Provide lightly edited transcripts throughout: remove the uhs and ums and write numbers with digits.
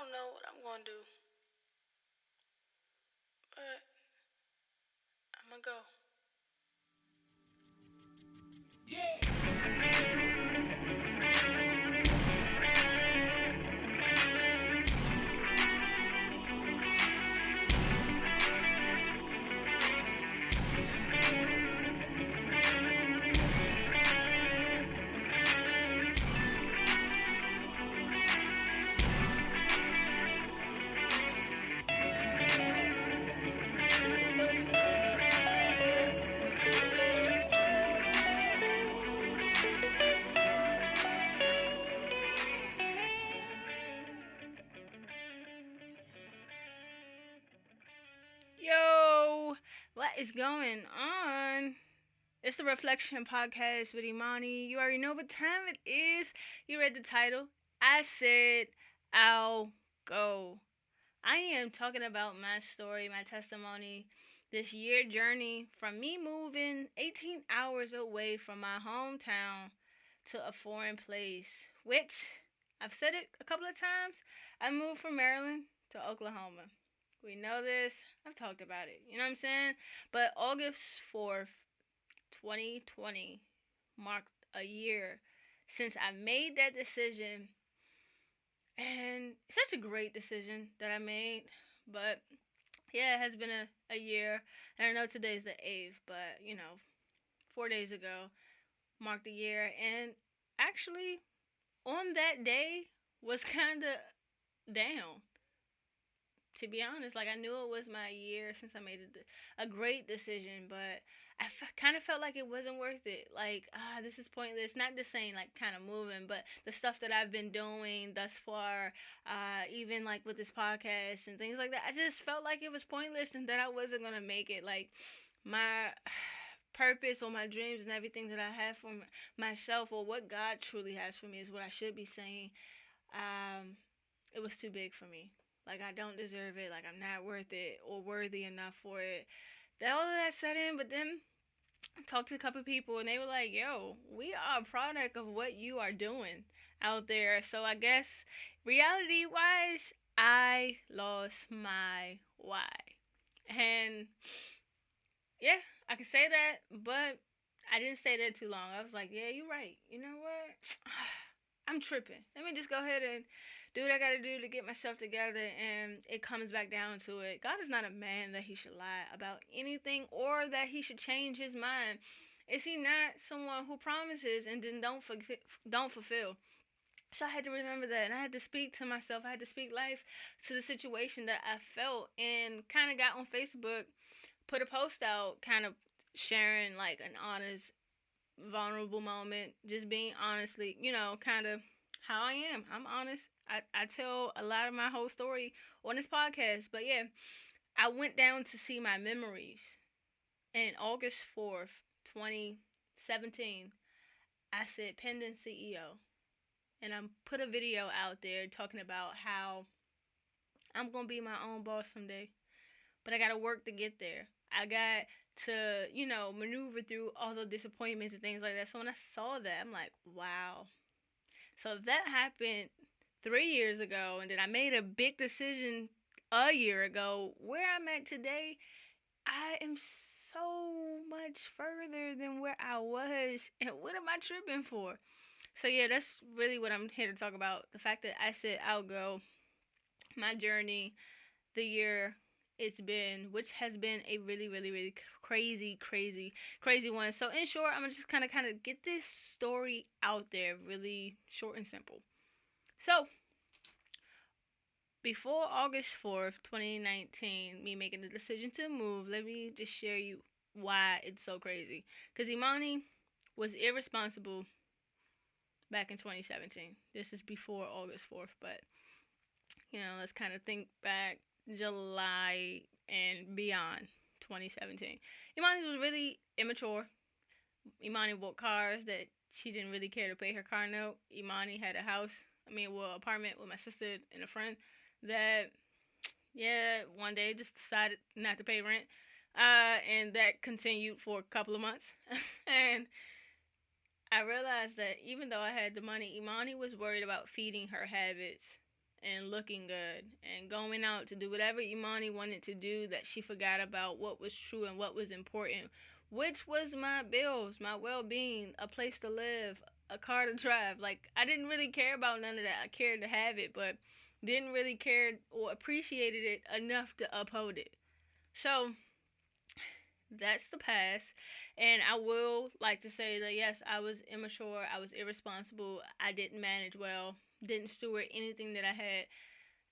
don't know what I'm gonna do, but I'm gonna go. Yo, what is going on? It's the Reflection Podcast with Imani. You already know what time it is. You read the title. I said I'll go. I am talking about my story, my testimony, this year journey from me moving 18 hours away from my hometown to a foreign place, which I've said it a couple of times. I moved from Maryland to Oklahoma. We know this. I've talked about it. You know what I'm saying? But August 4th, 2020 marked a year since I made that decision. And it's such a great decision that I made. But yeah, it has been a year. And I know today's the 8th, but 4 days ago marked a year. And actually, on that day was kind of down. To be honest, like, I knew it was my year since I made a great decision, but I kind of felt like it wasn't worth it. Like, this is pointless. Not just saying, like, kind of moving, but the stuff that I've been doing thus far, even, like, with this podcast and things like that, I just felt like it was pointless and that I wasn't going to make it. Like, my purpose or my dreams and everything that I have for myself, or what God truly has for me, is what I should be saying. It was too big for me. Like, I don't deserve it. Like, I'm not worth it or worthy enough for it. All of that set in, but then I talked to a couple of people and they were like, yo, we are a product of what you are doing out there. So I guess reality-wise, I lost my why. And yeah, I can say that, but I didn't stay there too long. I was like, yeah, you're right. You know what? I'm tripping. Let me just go ahead and do what I gotta do to get myself together, and it comes back down to it. God is not a man that he should lie about anything, or that he should change his mind. Is he not someone who promises and then don't fulfill? So I had to remember that, and I had to speak to myself. I had to speak life to the situation that I felt, and kind of got on Facebook, put a post out, kind of sharing like an honest, vulnerable moment, just being honestly, kind of how I am. I'm honest. I tell a lot of my whole story on this podcast. But yeah, I went down to see my memories. And August 4th, 2017, I said pending CEO. And I put a video out there talking about how I'm going to be my own boss someday. But I got to work to get there. I got to, maneuver through all the disappointments and things like that. So when I saw that, I'm like, wow. So if that happened 3 years ago, and then I made a big decision a year ago, where I'm at today, I am so much further than where I was. And what am I tripping for? So yeah, that's really what I'm here to talk about. The fact that I said I'll go, my journey, the year it's been, which has been a really, really, really crazy one. So in short, I'm gonna just kind of get this story out there, really short and simple. So before August 4th, 2019, me making the decision to move, let me just share you why it's so crazy. Because Imani was irresponsible back in 2017. This is before August 4th, but let's kind of think back July and beyond 2017. Imani was really immature. Imani bought cars that she didn't really care to pay her car note. Imani had a apartment with my sister and a friend that, one day just decided not to pay rent. And that continued for a couple of months. And I realized that even though I had the money, Imani was worried about feeding her habits and looking good and going out to do whatever Imani wanted to do, that she forgot about what was true and what was important, which was my bills, my well-being, a place to live, a car to drive. Like, I didn't really care about none of that. I cared to have it, but didn't really care or appreciated it enough to uphold it. So that's the past. And I will like to say that yes, I was immature, I was irresponsible, I didn't manage well, didn't steward anything that I had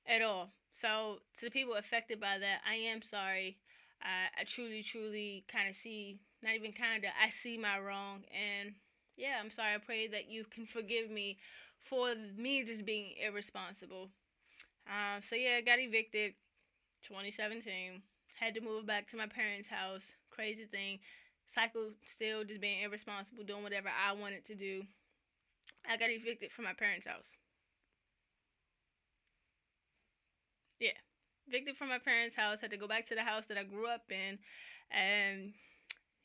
at all. So to the people affected by that, I am sorry. I truly, truly kind of see, not even kind of, I see my wrong. And yeah, I'm sorry. I pray that you can forgive me for me just being irresponsible. So yeah, I got evicted 2017. Had to move back to my parents' house. Crazy thing. Cycle still just being irresponsible, doing whatever I wanted to do. I got evicted from my parents' house. Yeah. Evicted from my parents' house. Had to go back to the house that I grew up in. And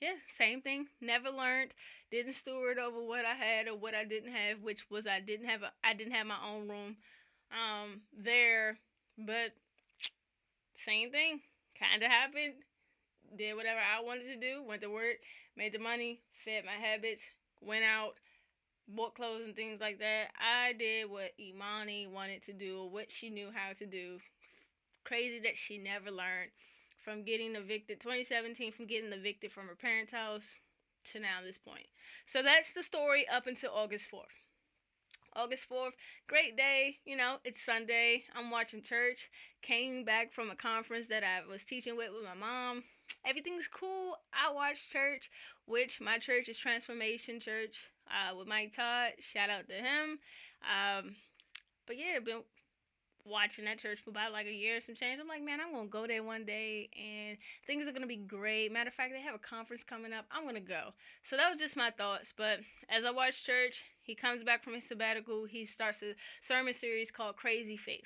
yeah, same thing. Never learned. Didn't steward over what I had or what I didn't have, which was I didn't have my own room there. But same thing. Kinda happened. Did whatever I wanted to do, went to work, made the money, fed my habits, went out, bought clothes and things like that. I did what Imani wanted to do, what she knew how to do. Crazy that she never learned from getting evicted, 2017, from getting evicted from her parents' house to now this point. So that's the story up until August 4th. August 4th, great day. You know, it's Sunday. I'm watching church. Came back from a conference that I was teaching with my mom. Everything's cool. I watched church, which my church is Transformation Church with Mike Todd. Shout out to him. But yeah, been watching that church for about like a year and some change. I'm like, man, I'm gonna go there one day and things are gonna be great. Matter of fact, they have a conference coming up. I'm gonna go. So that was just my thoughts. But as I watched church, he comes back from his sabbatical. He starts a sermon series called Crazy Faith.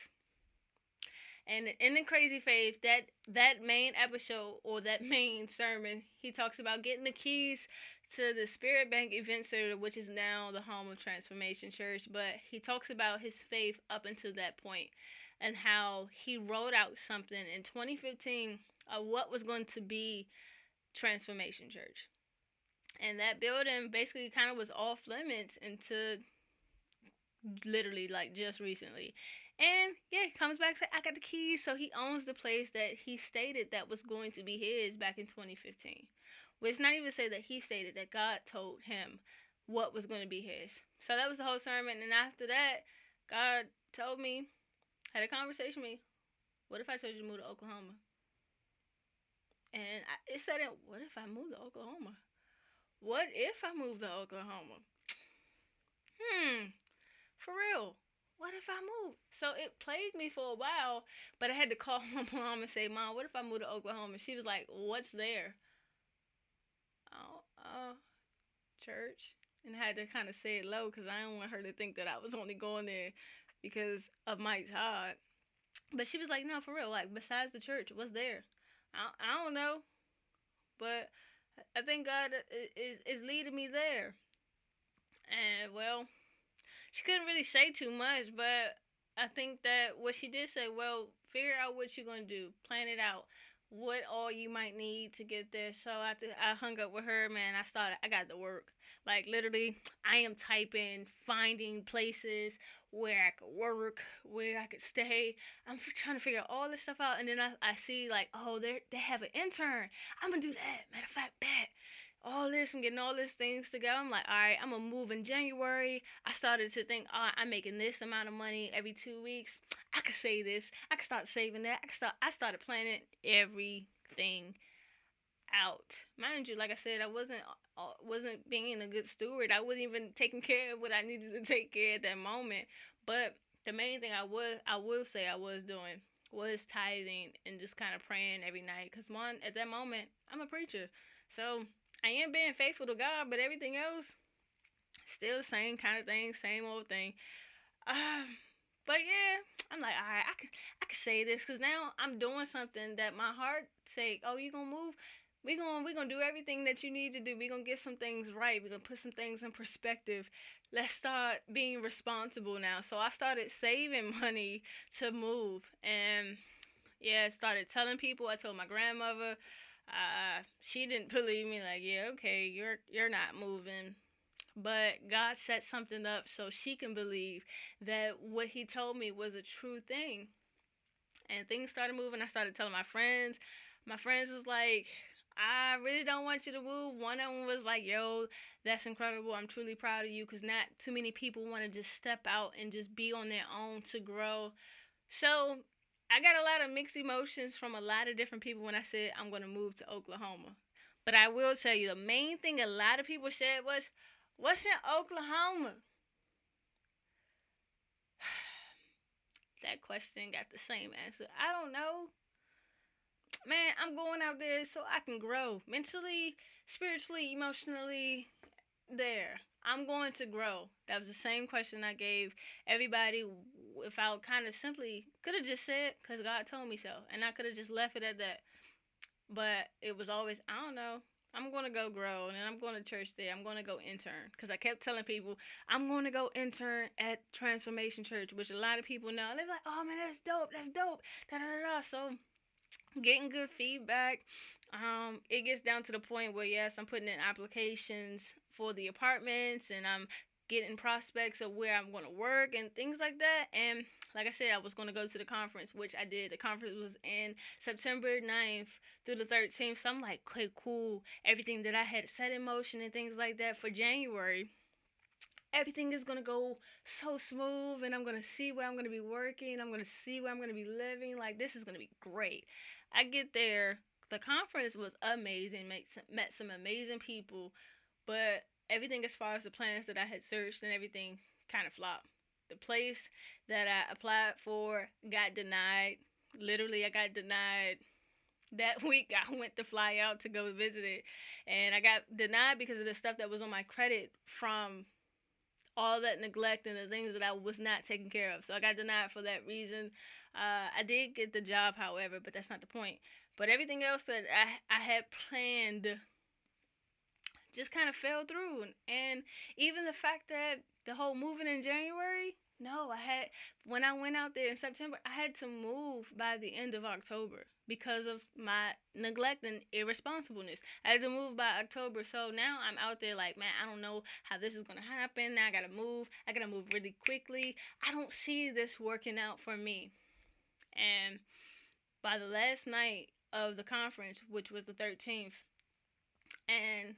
And in the Crazy Faith, that main episode or that main sermon, he talks about getting the keys to the Spirit Bank Event Center, which is now the home of Transformation Church. But he talks about his faith up until that point and how he wrote out something in 2015 of what was going to be Transformation Church. And that building basically kind of was off limits until literally like just recently. And yeah, he comes back and says, I got the keys. So he owns the place that he stated that was going to be his back in 2015. Which not even say that he stated, that God told him what was going to be his. So that was the whole sermon. And after that, God told me, had a conversation with me, what if I told you to move to Oklahoma? And it said, what if I move to Oklahoma? What if I move to Oklahoma? For real. What if I move? So it plagued me for a while, but I had to call my mom and say, Mom, what if I move to Oklahoma? She was like, what's there? Church. And I had to kind of say it low because I didn't want her to think that I was only going there because of Mike's heart. But she was like, no, for real. Like, besides the church, what's there? I don't know. But I think God is leading me there. And, well, she couldn't really say too much, but I think that what she did say, well, figure out what you're going to do. Plan it out. What all you might need to get there. So after I hung up with her, man, I got to work. Like, literally, I am typing, finding places where I could work, where I could stay. I'm trying to figure all this stuff out. And then I see, like, oh, they have an intern. I'm going to do that. Matter of fact, bet. All this, I'm getting all these things together. I'm like, all right, I'm going to move in January. I started to think, oh, I'm making this amount of money every 2 weeks. I could save this. I could start saving that. I started planning everything out. Mind you, like I said, I wasn't being a good steward. I wasn't even taking care of what I needed to take care of at that moment. But the main thing I will say I was doing was tithing and just kind of praying every night. Because one, at that moment, I'm a preacher. So I am being faithful to God, but everything else, still the same kind of thing, same old thing. But yeah, I'm like, all right, I can say this because now I'm doing something that my heart say, oh, you gonna move? We gonna do everything that you need to do. We gonna get some things right. We gonna put some things in perspective. let's start being responsible now. So I started saving money to move, and yeah, started telling people. I told my grandmother. She didn't believe me. Like, yeah, okay, you're not moving. But God set something up so she can believe that what He told me was a true thing. And things started moving. I started telling my friends. My friends was like, I really don't want you to move. One of them was like, yo, that's incredible. I'm truly proud of you, because not too many people want to just step out and just be on their own to grow. So I got a lot of mixed emotions from a lot of different people when I said I'm going to move to Oklahoma. But I will tell you, the main thing a lot of people said was, what's in Oklahoma? That question got the same answer. I don't know. Man, I'm going out there so I can grow mentally, spiritually, emotionally. There. I'm going to grow. That was the same question I gave everybody without kind of simply, could have just said, because God told me so. And I could have just left it at that. But it was always, I don't know. I'm going to go grow, and then I'm going to church there. I'm going to go intern. Because I kept telling people, I'm going to go intern at Transformation Church, which a lot of people know. They're like, oh, man, that's dope. That's dope. Da da da da. So getting good feedback. It gets down to the point where, yes, I'm putting in applications for the apartments, and I'm getting prospects of where I'm going to work and things like that. And like I said, I was going to go to the conference, which I did. The conference was in September 9th through the 13th. So I'm like, okay, cool. Everything that I had set in motion and things like that for January, everything is going to go so smooth, and I'm going to see where I'm going to be working. I'm going to see where I'm going to be living. Like, this is going to be great. I get there. The conference was amazing. Met some amazing people. But everything as far as the plans that I had searched and everything kind of flopped. The place that I applied for got denied. Literally, I got denied. That week, I went to fly out to go visit it. And I got denied because of the stuff that was on my credit from all that neglect and the things that I was not taking care of. So I got denied for that reason. I did get the job, however, but that's not the point. But everything else that I had planned just kind of fell through. And even the fact that the whole moving in January, no, when I went out there in September, I had to move by the end of October because of my neglect and irresponsibleness. I had to move by October. So now I'm out there like, man, I don't know how this is going to happen. Now I got to move. I got to move really quickly. I don't see this working out for me. And by the last night of the conference, which was the 13th, and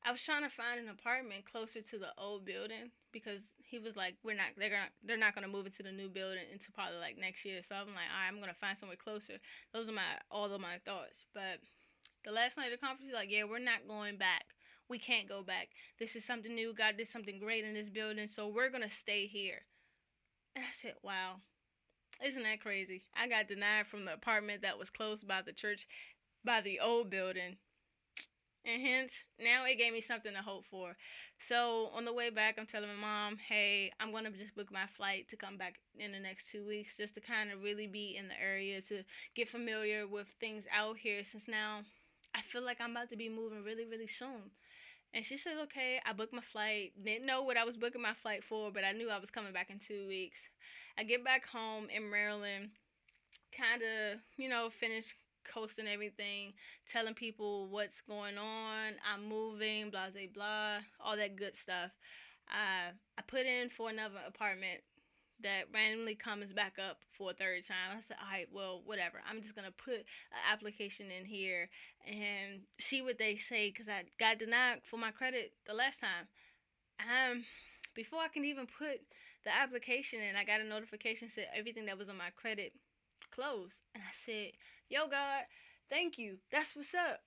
I was trying to find an apartment closer to the old building because he was like, they're not gonna move into the new building until probably like next year. So I'm like, all right, I'm gonna find somewhere closer. Those are all of my thoughts. But the last night of the conference, he's like, yeah, we're not going back. We can't go back. This is something new. God did something great in this building, so we're gonna stay here. And I said, wow, isn't that crazy? I got denied from the apartment that was close by the church, by the old building. And hence, now it gave me something to hope for. So on the way back, I'm telling my mom, hey, I'm going to just book my flight to come back in the next 2 weeks just to kind of really be in the area, to get familiar with things out here, since now I feel like I'm about to be moving really, really soon. And she said, okay. I booked my flight. Didn't know what I was booking my flight for, but I knew I was coming back in 2 weeks. I get back home in Maryland, kind of, finish coasting everything, telling people what's going on. I'm moving, blah, blah, blah, all that good stuff. I put in for another apartment that randomly comes back up for a third time. I said, all right, well, whatever. I'm just going to put an application in here and see what they say, because I got denied for my credit the last time. Before I can even put the application in, I got a notification said everything that was on my credit closed. And I said, yo, God, thank you. That's what's up.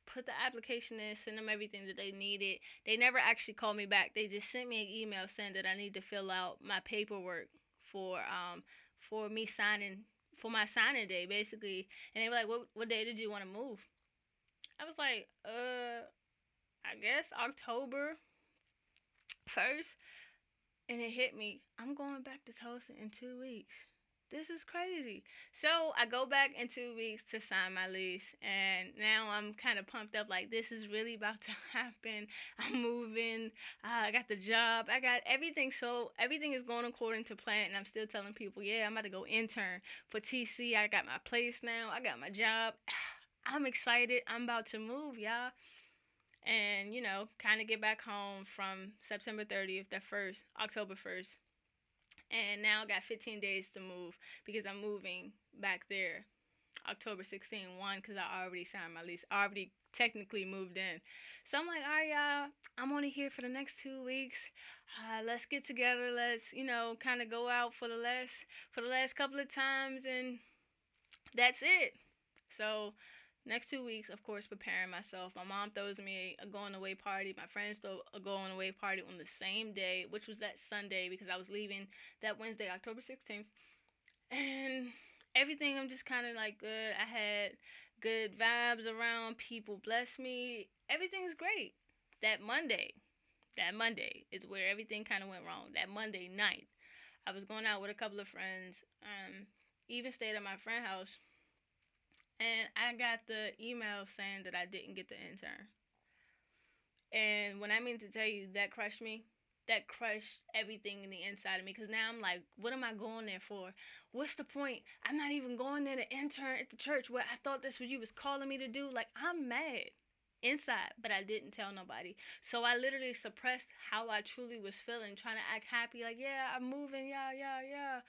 Put the application in, send them everything that they needed. They never actually called me back. They just sent me an email saying that I need to fill out my paperwork for me signing, for my signing day, basically. And they were like, what day did you want to move? I was like, I guess October 1st. And it hit me. I'm going back to Tulsa in 2 weeks. This is crazy. So I go back in 2 weeks to sign my lease, and now I'm kind of pumped up. Like this is really about to happen. I'm moving. I got the job. I got everything. So everything is going according to plan, and I'm still telling people, yeah, I'm about to go intern for TC. I got my place now. I got my job. I'm excited. I'm about to move, y'all. And kind of get back home from September 30th, that first October 1st, and now I got 15 days to move because I'm moving back there October 16th, one, because I already signed my lease. I already technically moved in. So I'm like, all right, y'all, I'm only here for the next 2 weeks. Let's get together. Let's, kind of go out for the last couple of times, and that's it. So next 2 weeks, of course, preparing myself. My mom throws me a going away party. My friends throw a going away party on the same day, which was that Sunday because I was leaving that Wednesday, October 16th. And everything, I'm just kind of like good. I had good vibes around. People bless me. Everything's great. That Monday, that Monday is where everything kind of went wrong. That Monday night, I was going out with a couple of friends. Even stayed at my friend's house, and I got the email saying that I didn't get the intern. And when I mean to tell you, that crushed me. That crushed everything in the inside of me. Because now I'm like, what am I going there for? What's the point? I'm not even going there to intern at the church where I thought that's what you was calling me to do. Like, I'm mad inside, but I didn't tell nobody. So I literally suppressed how I truly was feeling, trying to act happy. Like, yeah, I'm moving. Yeah, yeah, yeah.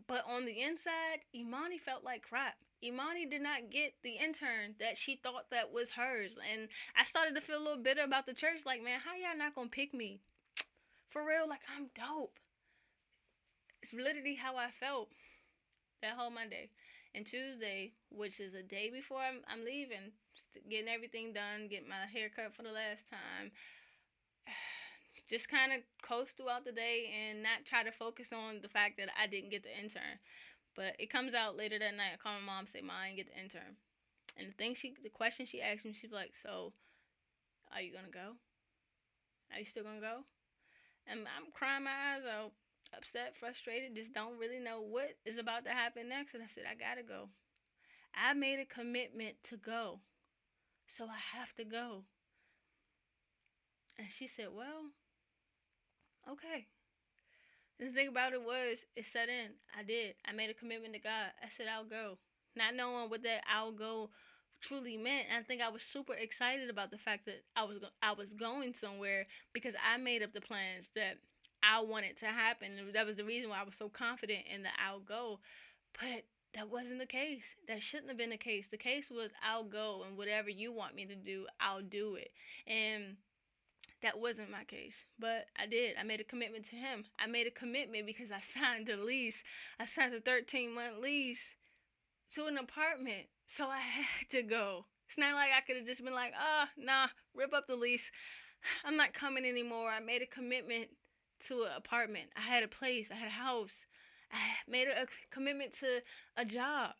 But on the inside, Imani felt like crap. Imani did not get the intern that she thought that was hers. And I started to feel a little bitter about the church. Like, man, how y'all not gonna pick me? For real, like, I'm dope. It's literally how I felt that whole Monday. And Tuesday, which is a day before I'm leaving, getting everything done, getting my hair cut for the last time, just kind of coast throughout the day and not try to focus on the fact that I didn't get the intern. But it comes out later that night. I call my mom, say, "Mom, I didn't get the intern." And the question she asked me, she's like, "So, are you gonna go? Are you still gonna go?" And I'm crying my eyes out, upset, frustrated, just don't really know what is about to happen next. And I said, I gotta go. I made a commitment to go, so I have to go. And she said, well, okay. And the thing about it was, it set in. I did. I made a commitment to God. I said, I'll go. Not knowing what that I'll go truly meant. And I think I was super excited about the fact that I was going somewhere because I made up the plans that I wanted to happen. That was the reason why I was so confident in the I'll go. But that wasn't the case. That shouldn't have been the case. The case was I'll go, and whatever you want me to do, I'll do it. And that wasn't my case. But I did. I made a commitment to him. I made a commitment because I signed a lease. I signed a 13-month lease to an apartment. So I had to go. It's not like I could have just been like, nah, rip up the lease. I'm not coming anymore. I made a commitment to an apartment. I had a place. I had a house. I made a commitment to a job.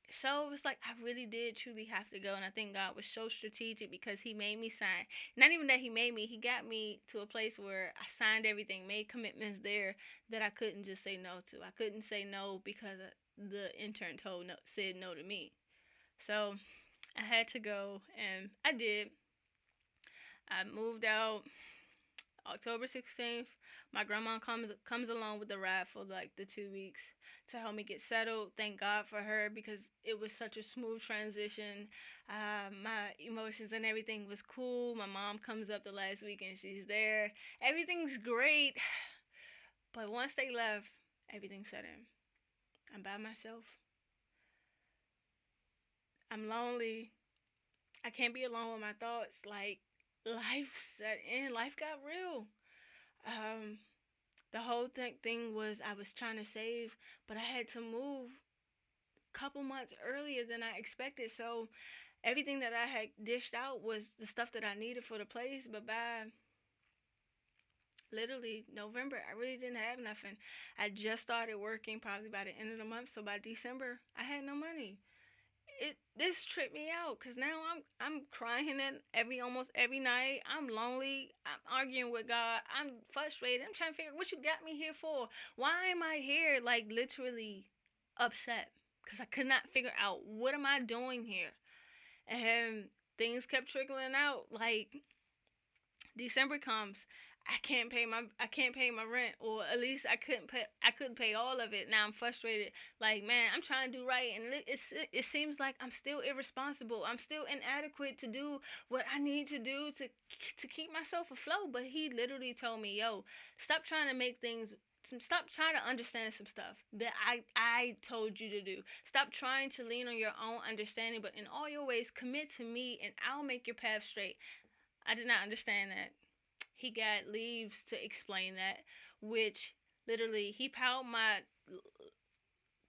So it was like I really did truly have to go, and I think God was so strategic because He made me sign. Not even that He made me; He got me to a place where I signed everything, made commitments there that I couldn't just say no to. I couldn't say no because the intern said no to me. So I had to go, and I did. I moved out October 16th. My grandma comes along with the ride for like the 2 weeks to help me get settled. Thank God for her because it was such a smooth transition. My emotions and everything was cool. My mom comes up the last week and she's there. Everything's great. But once they left, everything set in. I'm by myself. I'm lonely. I can't be alone with my thoughts. Like, life set in. Life got real. Um, the whole thing was I was trying to save, but I had to move a couple months earlier than I expected. So everything that I had dished out was the stuff that I needed for the place. But by literally November, I really didn't have nothing. I just started working probably by the end of the month. So by December, I had no money. this tripped me out because now I'm crying at almost every night. I'm lonely. I'm arguing with God. I'm frustrated. I'm trying to figure out what you got me here for. Why am I here? Like literally upset because I could not figure out what am I doing here. And things kept trickling out. Like December comes, I can't pay my rent, or at least I couldn't pay all of it. Now I'm frustrated. Like man, I'm trying to do right, and it seems like I'm still irresponsible. I'm still inadequate to do what I need to do to keep myself afloat. But he literally told me, "Yo, stop trying to make things." Stop trying to understand some stuff that I told you to do. Stop trying to lean on your own understanding, but in all your ways, commit to me, and I'll make your path straight. I did not understand that. He got leaves to explain that, which literally he piled my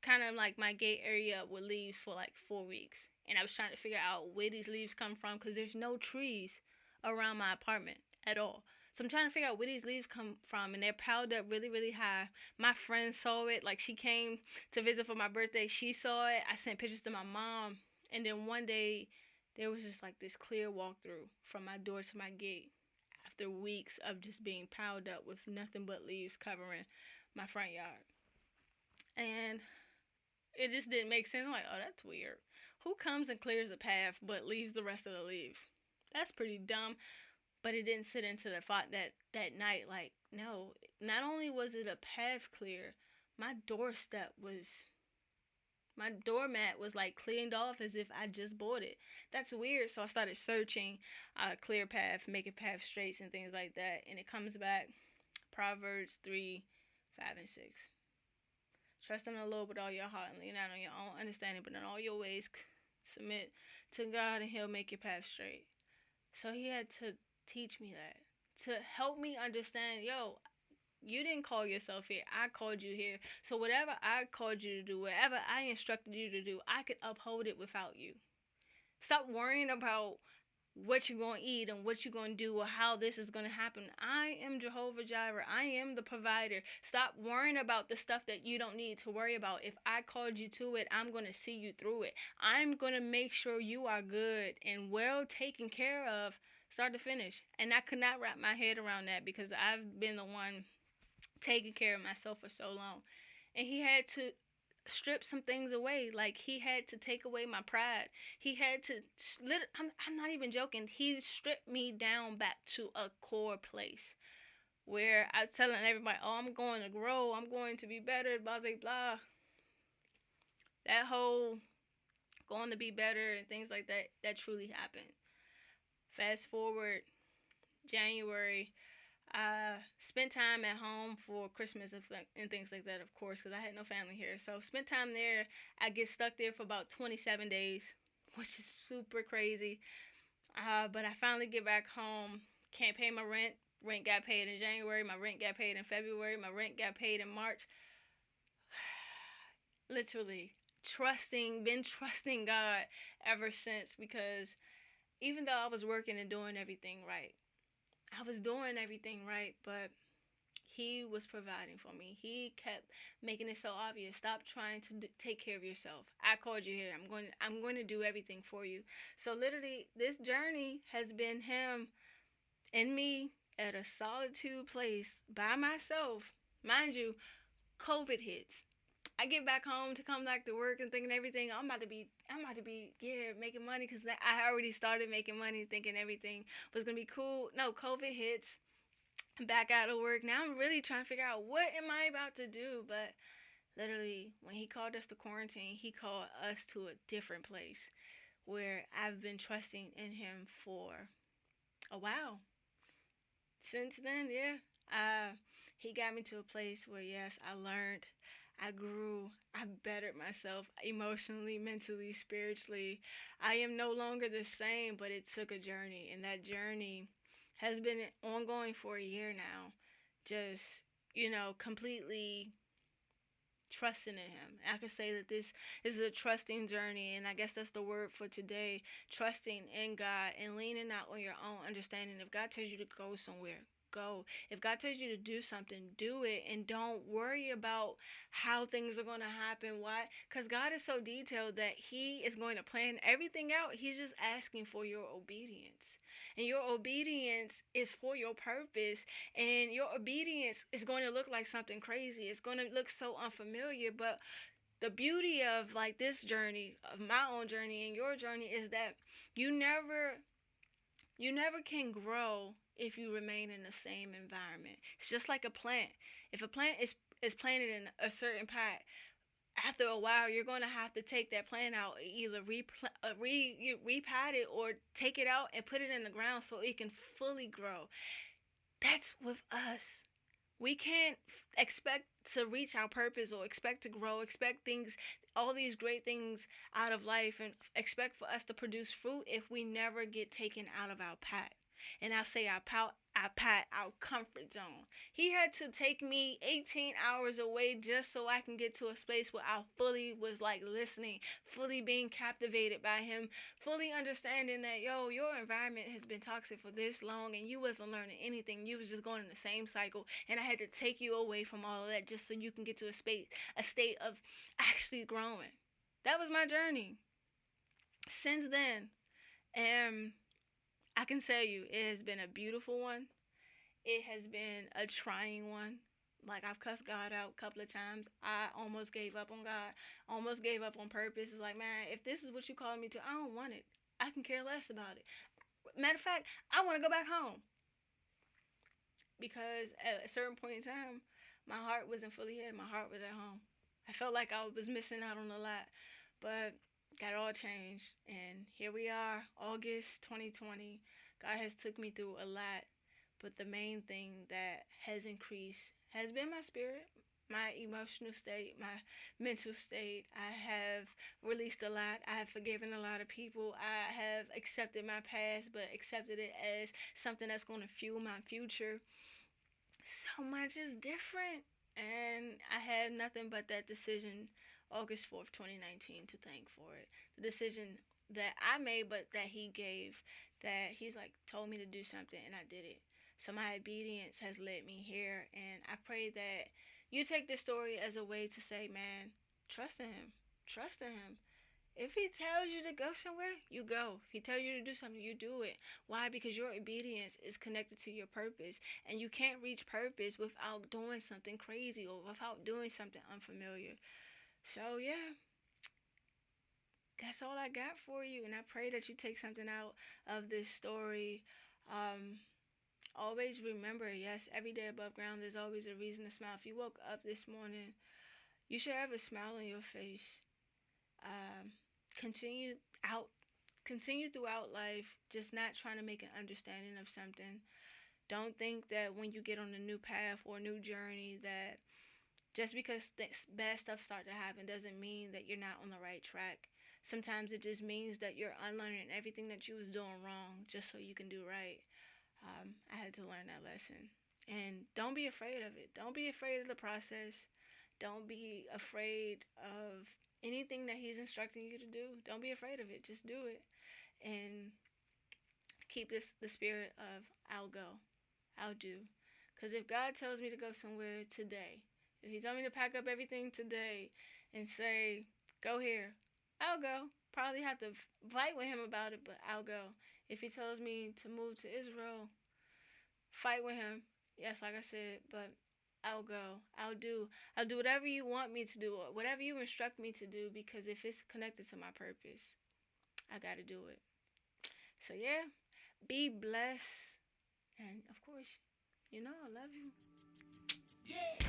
kind of like my gate area with leaves for like 4 weeks. And I was trying to figure out where these leaves come from because there's no trees around my apartment at all. So I'm trying to figure out where these leaves come from, and they're piled up really, really high. My friend saw it. Like she came to visit for my birthday. She saw it. I sent pictures to my mom, and then one day there was just like this clear walkthrough from my door to my gate after weeks of just being piled up with nothing but leaves covering my front yard. And it just didn't make sense. I'm like, oh, that's weird. Who comes and clears a path but leaves the rest of the leaves? That's pretty dumb. But it didn't sit into the thought that night. Like, no, not only was it a path clear, my doorstep was my doormat was like cleaned off as if I just bought it. That's weird. So I started searching clear path, making path straights and things like that. And it comes back Proverbs 3, 5, and 6. Trust in the Lord with all your heart and lean not on your own understanding, but in all your ways submit to God and he'll make your path straight. So he had to teach me that. To help me understand, yo, you didn't call yourself here. I called you here. So whatever I called you to do, whatever I instructed you to do, I could uphold it without you. Stop worrying about what you're going to eat and what you're going to do or how this is going to happen. I am Jehovah Jireh. I am the provider. Stop worrying about the stuff that you don't need to worry about. If I called you to it, I'm going to see you through it. I'm going to make sure you are good and well taken care of start to finish. And I could not wrap my head around that because I've been the one taking care of myself for so long. And he had to strip some things away. Like he had to take away my pride. He had to I'm not even joking. He stripped me down back to a core place where I was telling everybody, oh, I'm going to grow, I'm going to be better, blah blah blah. That whole going to be better and things like that truly happened. Fast forward January, I spent time at home for Christmas and things like that, of course, because I had no family here. So spent time there. I get stuck there for about 27 days, which is super crazy. But I finally get back home. Can't pay my rent. Rent got paid in January. My rent got paid in February. My rent got paid in March. Literally been trusting God ever since, because even though I was working and doing everything right, but he was providing for me. He kept making it so obvious. Stop trying to take care of yourself. I called you here. I'm going to do everything for you. So literally, this journey has been him and me at a solitude place by myself. Mind you, COVID hits. I get back home to come back to work and thinking everything. I'm about to be making money because I already started making money thinking everything was gonna be cool. No, COVID hits. I'm back out of work. Now I'm really trying to figure out what am I about to do. But literally, when he called us to quarantine, he called us to a different place where I've been trusting in him for a while. Since then, yeah, he got me to a place where yes, I learned. I grew, I bettered myself emotionally, mentally, spiritually. I am no longer the same, but it took a journey, and that journey has been ongoing for a year now. Just, completely trusting in him. I could say that this is a trusting journey, and I guess that's the word for today. Trusting in God and leaning out on your own understanding. If God tells you to go somewhere, go. If God tells you to do something, do it, and don't worry about how things are going to happen. Why? Because God is so detailed that He is going to plan everything out. He's just asking for your obedience. And your obedience is for your purpose. And your obedience is going to look like something crazy. It's going to look so unfamiliar. But the beauty of like this journey, of my own journey and your journey, is that you never you never can grow if you remain in the same environment. It's just like a plant. If a plant is planted in a certain pot, after a while you're going to have to take that plant out, either repot it or take it out and put it in the ground so it can fully grow. That's with us. We can't expect to reach our purpose or expect to grow, expect things, all these great things out of life, and expect for us to produce fruit if we never get taken out of our path. And I say our comfort zone. He had to take me 18 hours away just so I can get to a space where I fully was like listening, fully being captivated by him, fully understanding that, yo, your environment has been toxic for this long and you wasn't learning anything. You was just going in the same cycle. And I had to take you away from all of that just so you can get to a state of actually growing. That was my journey. Since then, I can tell you, it has been a beautiful one. It has been a trying one. Like, I've cussed God out a couple of times. I almost gave up on God. Almost gave up on purpose. It's like, man, if this is what you call me to, I don't want it. I can care less about it. Matter of fact, I want to go back home. Because at a certain point in time, my heart wasn't fully here. My heart was at home. I felt like I was missing out on a lot. But that all changed, and here we are, August 2020. God has took me through a lot, but the main thing that has increased has been my spirit, my emotional state, my mental state. I have released a lot. I have forgiven a lot of people. I have accepted my past, but accepted it as something that's going to fuel my future. So much is different, and I had nothing but that decision August 4th, 2019 to thank for it. The decision that I made, but that he gave, that he's like told me to do something and I did it. So my obedience has led me here, and I pray that you take this story as a way to say, man, trust in him. Trust in him. If he tells you to go somewhere, you go. If he tells you to do something, you do it. Why? Because your obedience is connected to your purpose. And you can't reach purpose without doing something crazy or without doing something unfamiliar. So, yeah, that's all I got for you. And I pray that you take something out of this story. Always remember, yes, every day above ground, there's always a reason to smile. If you woke up this morning, you should have a smile on your face. Um, continue out, continue throughout life, just not trying to make an understanding of something. Don't think that when you get on a new path or a new journey that just because bad stuff start to happen doesn't mean that you're not on the right track. Sometimes it just means that you're unlearning everything that you was doing wrong just so you can do right. I had to learn that lesson. And don't be afraid of it. Don't be afraid of the process. Don't be afraid of anything that he's instructing you to do. Don't be afraid of it. Just do it. And keep the spirit of I'll go. I'll do. Because if God tells me to go somewhere today, if he tells me to pack up everything today and say, go here, I'll go. Probably have to fight with him about it, but I'll go. If he tells me to move to Israel, fight with him. Yes, like I said, but I'll go. I'll do whatever you want me to do, or whatever you instruct me to do, because if it's connected to my purpose, I got to do it. So, yeah, be blessed. And, of course, you know I love you. Yeah.